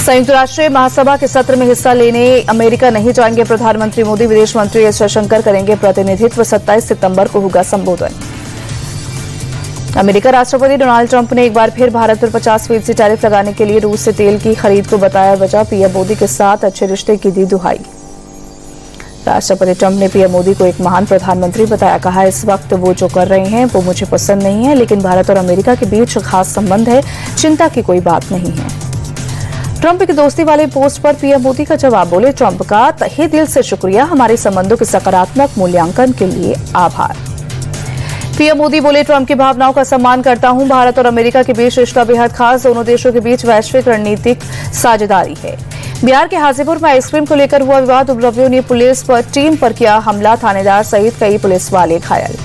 संयुक्त राष्ट्र महासभा के सत्र में हिस्सा लेने अमेरिका नहीं जाएंगे प्रधानमंत्री मोदी। विदेश मंत्री एस जयशंकर करेंगे प्रतिनिधित्व। 27 सितंबर को होगा संबोधन। अमेरिका राष्ट्रपति डोनाल्ड ट्रंप ने एक बार फिर भारत पर 50% टैरिफ लगाने के लिए रूस से तेल की खरीद को बताया वजह। पीएम मोदी के साथ अच्छे रिश्ते की दी दुहाई। राष्ट्रपति ट्रंप ने पीएम मोदी को एक महान प्रधानमंत्री बताया। कहा, इस वक्त वो जो कर रहे हैं वो मुझे पसंद नहीं है, लेकिन भारत और अमेरिका के बीच खास संबंध है, चिंता की कोई बात नहीं है। ट्रंप की दोस्ती वाले पोस्ट पर पीएम मोदी का जवाब। बोले, ट्रंप का तहे दिल से शुक्रिया, हमारे संबंधों के सकारात्मक मूल्यांकन के लिए आभार। पीएम मोदी बोले, ट्रंप की भावनाओं का सम्मान करता हूं। भारत और अमेरिका के बीच रिश्ता बेहद खास, दोनों देशों के बीच वैश्विक रणनीतिक साझेदारी है। बिहार के हाजीपुर में आइसक्रीम को लेकर हुआ विवाद। उपद्रवियों ने पुलिस पर टीम पर किया हमला, थानेदार सहित कई पुलिस वाले घायल।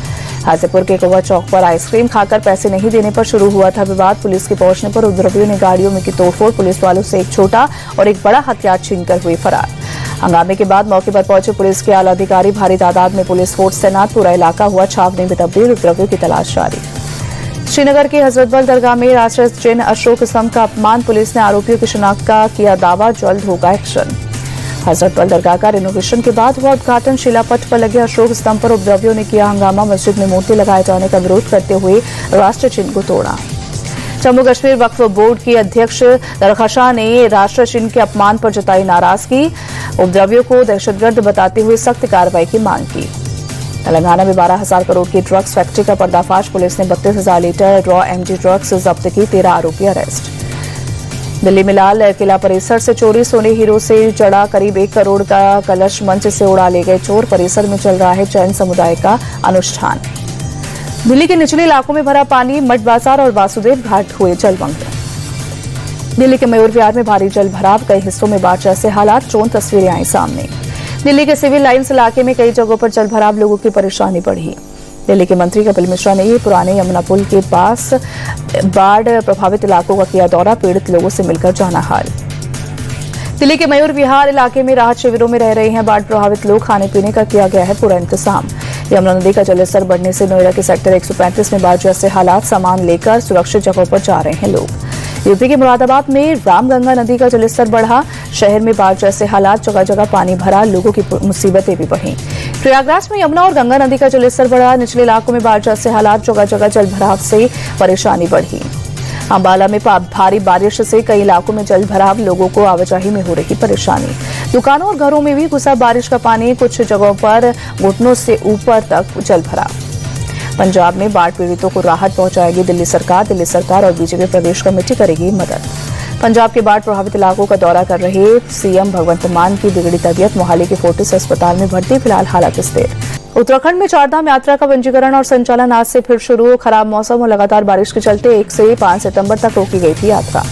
हाजीपुर के कोवा चौक पर आइसक्रीम खाकर पैसे नहीं देने पर शुरू हुआ था विवाद। पुलिस के पहुंचने पर उपद्रवियों ने गाड़ियों में की तोड़फोड़। पुलिस वालों से एक छोटा और एक बड़ा हथियार छीनकर हुए फरार। हंगामे के बाद मौके पर पहुंचे पुलिस के आला अधिकारी। भारी तादाद में पुलिस फोर्स तैनात। पूरा इलाका हुआ छावनी में तब्दील। उपद्रवियों की तलाश जारी। श्रीनगर के हजरतबल दरगाह में राष्ट्रीय चिन्ह अशोक स्तंभ का अपमान। पुलिस ने आरोपियों की शिनाख्त का किया दावा, जल्द होगा एक्शन। हजरतबल दरगाह का रिनोवेशन के बाद हुआ उद्घाटन। शिलापट पर लगे अशोक स्तंभ पर उपद्रवियों ने किया हंगामा। मस्जिद में मूर्ति लगाए जाने का विरोध करते हुए राष्ट्रीय चिन्ह को तोड़ा। जम्मू कश्मीर वक्फ बोर्ड की अध्यक्ष दरखाशाह ने राष्ट्रीय चिन्ह के अपमान पर जताई नाराजगी। उपद्रवियों को दहशतगर्द बताते हुए सख्त कार्रवाई की मांग की। तेलंगाना में 12,000 करोड़ की ड्रग्स फैक्ट्री का पर्दाफाश। पुलिस ने 32,000 लीटर रॉ एमजी ड्रग्स जब्त की। 13 आरोपी अरेस्ट। दिल्ली में लाल किला परिसर से चोरी। सोने हीरो से जड़ा करीब 1 करोड़ का कलश मंच से उड़ा ले गए चोर। परिसर में चल रहा है जैन समुदाय का अनुष्ठान। दिल्ली के निचले इलाकों में भरा पानी। मठ बाजार और वासुदेव घाट हुए जलमग्न। दिल्ली के मयूर विहार में भारी जल भराव। कई हिस्सों में बाढ़ जैसे हालात। ड्रोन तस्वीरें आई सामने। दिल्ली के सिविल लाइन्स इलाके में कई जगहों पर जल भराव। लोगों की परेशानी बढ़ी। दिल्ली के मंत्री कपिल मिश्रा ने पुराने यमुना पुल के पास बाढ़ प्रभावित इलाकों का किया दौरा। पीड़ित लोगों से मिलकर जाना हाल। दिल्ली के मयूर विहार इलाके में राहत शिविरों में रह रहे हैं बाढ़ प्रभावित लोग। खाने पीने का किया गया है पूरा इंतजाम। यमुना नदी का जलस्तर बढ़ने से नोएडा के सेक्टर 135 में बाढ़ जैसे हालात। सामान लेकर सुरक्षित जगहों पर जा रहे हैं लोग। यूपी के मुरादाबाद में रामगंगा नदी का जलस्तर बढ़ा। शहर में बाढ़ जैसे हालात। जगह जगह पानी भरा। लोगों की मुसीबतें भी बढ़ी। प्रयागराज में यमुना और गंगा नदी का जलस्तर बढ़ा। निचले इलाकों में बाढ़ जैसे हालात। जगह जगह जल भराव से परेशानी बढ़ी। अंबाला में भारी बारिश से कई इलाकों में जल भराव। लोगों को आवाजाही में हो रही परेशानी। दुकानों और घरों में भी घुसा बारिश का पानी। कुछ जगहों पर घुटनों से ऊपर तक जल भराव। पंजाब में बाढ़ पीड़ितों को राहत पहुंचाएगी दिल्ली सरकार। दिल्ली सरकार और बीजेपी प्रदेश कमेटी करेगी मदद। पंजाब के बाढ़ प्रभावित इलाकों का दौरा कर रहे सीएम भगवंत मान की बिगड़ी तबीयत। मोहाली के फोर्टिस अस्पताल में भर्ती। फिलहाल हालत स्थिर। उत्तराखंड में चारधाम यात्रा का पंजीकरण और संचालन आज से फिर शुरू। खराब मौसम और लगातार बारिश के चलते 1 से 5 सितंबर तक रोकी गई थी यात्रा।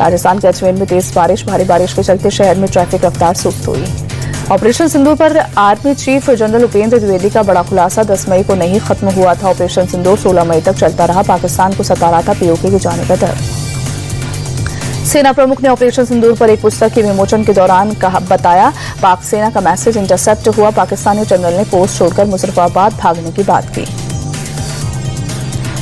राजस्थान के अजमेर में तेज बारिश। भारी बारिश के चलते शहर में ट्रैफिक रफ्तार सुस्त हुई। ऑपरेशन सिंदूर पर army chief general Upendra Dwivedi का बड़ा खुलासा। 10 मई को नहीं खत्म हुआ था ऑपरेशन सिंदूर। 16 मई तक चलता रहा। पाकिस्तान को सता रहा था पीओके के जाने का डर। सेना प्रमुख ने ऑपरेशन सिंदूर पर एक पुस्तक के विमोचन के दौरान बताया, पाक सेना का मैसेज इंटरसेप्ट हुआ। पाकिस्तानी जनरल ने पोस्ट छोड़कर मुजफ्फराबाद भागने की बात की।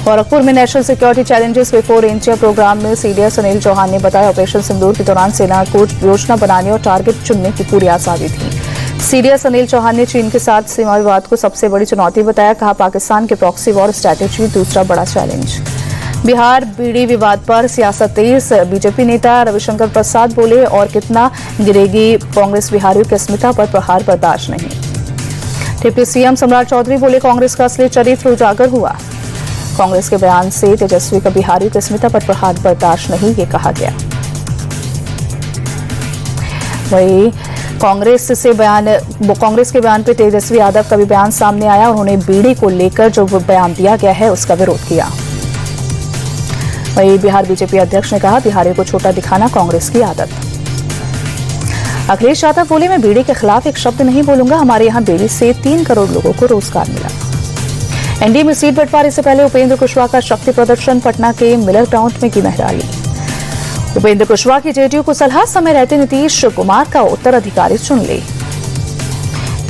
गोरखपुर में national security challenges before India program में सीडीएस अनिल चौहान ने बताया, ऑपरेशन सिंदूर के दौरान सेना को योजना बनाने और टारगेट चुनने की पूरी आजादी थी। सीडीएस अनिल चौहान ने चीन के साथ सीमा विवाद को सबसे बड़ी चुनौती बताया। कहा, पाकिस्तान के प्रॉक्सी वॉर स्ट्रैटेजी दूसरा बड़ा चैलेंज। बिहार बीड़ी विवाद पर सियासत तेज। बीजेपी नेता रविशंकर प्रसाद बोले, और कितना गिरेगी कांग्रेस बिहारियों की अस्मिता पर प्रहार बर्दाश्त नहीं। डिप्टी सीएम सम्राट चौधरी बोले, कांग्रेस का असली चरित्र उजागर हुआ। कांग्रेस के बयान से तेजस्वी का बिहारियों की अस्मिता पर प्रहार बर्दाश्त नहीं, ये कहा गया। वही कांग्रेस के बयान पर तेजस्वी यादव का भी बयान सामने आया। उन्होंने बीड़ी को लेकर जो बयान दिया गया है उसका विरोध किया। वहीं बिहार बीजेपी अध्यक्ष ने कहा, बिहारियों को छोटा दिखाना कांग्रेस की आदत। अखिलेश यादव बोले, मैं बीड़ी के खिलाफ एक शब्द नहीं बोलूंगा। हमारे यहां बीड़ी से 3 करोड़ लोगों को रोजगार मिला। एनडीए में सीट बंटवारे से पहले उपेंद्र कुशवाहा का शक्ति प्रदर्शन। पटना के मिलर ग्राउंड में की मेहराली। उपेंद्र कुशवाहा की जेडीयू को सलाह, समय रहते नीतीश कुमार का उत्तराधिकारी चुन ले।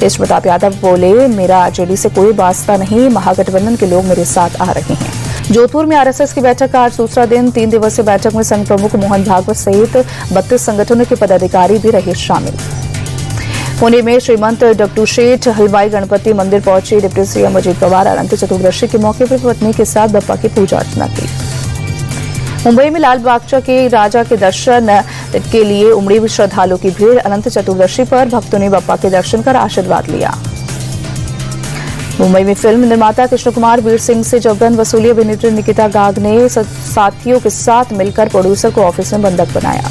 तेज प्रताप यादव बोले, मेरा जेडीयू से कोई वास्ता नहीं। महागठबंधन के लोग मेरे साथ आ रहे हैं। जोधपुर में आरएसएस की बैठक का आज दूसरा दिन। 3 दिवसीय बैठक में संघ प्रमुख मोहन भागवत सहित 32 संगठनों के पदाधिकारी भी रहे शामिल। पुणे में श्रीमंत डॉक्टर शेठ हलवाई गणपति मंदिर पहुंचे डिप्टी सीएम अजीत पवार। अनंत चतुर्दशी के मौके पर पत्नी के साथ बप्पा की पूजा अर्चना की। मुंबई में लाल बागचा के राजा के दर्शन के लिए उमड़ी श्रद्धालुओं की भीड़। अनंत चतुर्दशी पर भक्तों ने बप्पा के दर्शन कर आशीर्वाद लिया। मुंबई में फिल्म निर्माता कृष्ण कुमार वीर सिंह से जबरन वसूली। अभिनेत्री निकिता गाग ने साथियों के साथ मिलकर प्रोड्यूसर को ऑफिस में बंधक बनाया।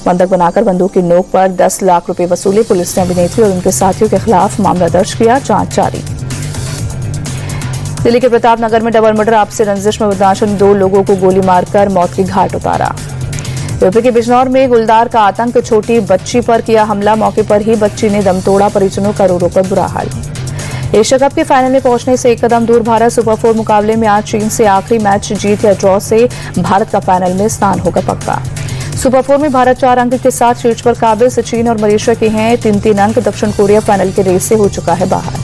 बंधक बनाकर बंदूक की नोक पर 10 लाख रुपए वसूले। पुलिस ने अभिनेत्री और उनके साथियों के खिलाफ मामला दर्ज किया, जांच जारी। दिल्ली के प्रताप नगर में डबल मर्डर आपसी रंजिश में बदमाशों ने 2 लोगों को गोली मारकर मौत की घाट उतारा। यूपी के बिजनौर में गुलदार का आतंक। छोटी बच्ची पर किया हमला, मौके पर ही बच्ची ने दम तोड़ा। परिजनों का रो कर बुरा हाल। एशिया कप के फाइनल में पहुंचने से एक कदम दूर भारत। सुपर 4 मुकाबले में आज चीन से आखिरी मैच जीत या ड्रॉ से भारत का फाइनल में स्थान होगा पक्का। सुपर 4 में भारत 4 अंक के साथ शीर्ष पर काबिज। चीन और मलेशिया के हैं 3-3 अंक। दक्षिण कोरिया फाइनल के रेस से हो चुका है बाहर।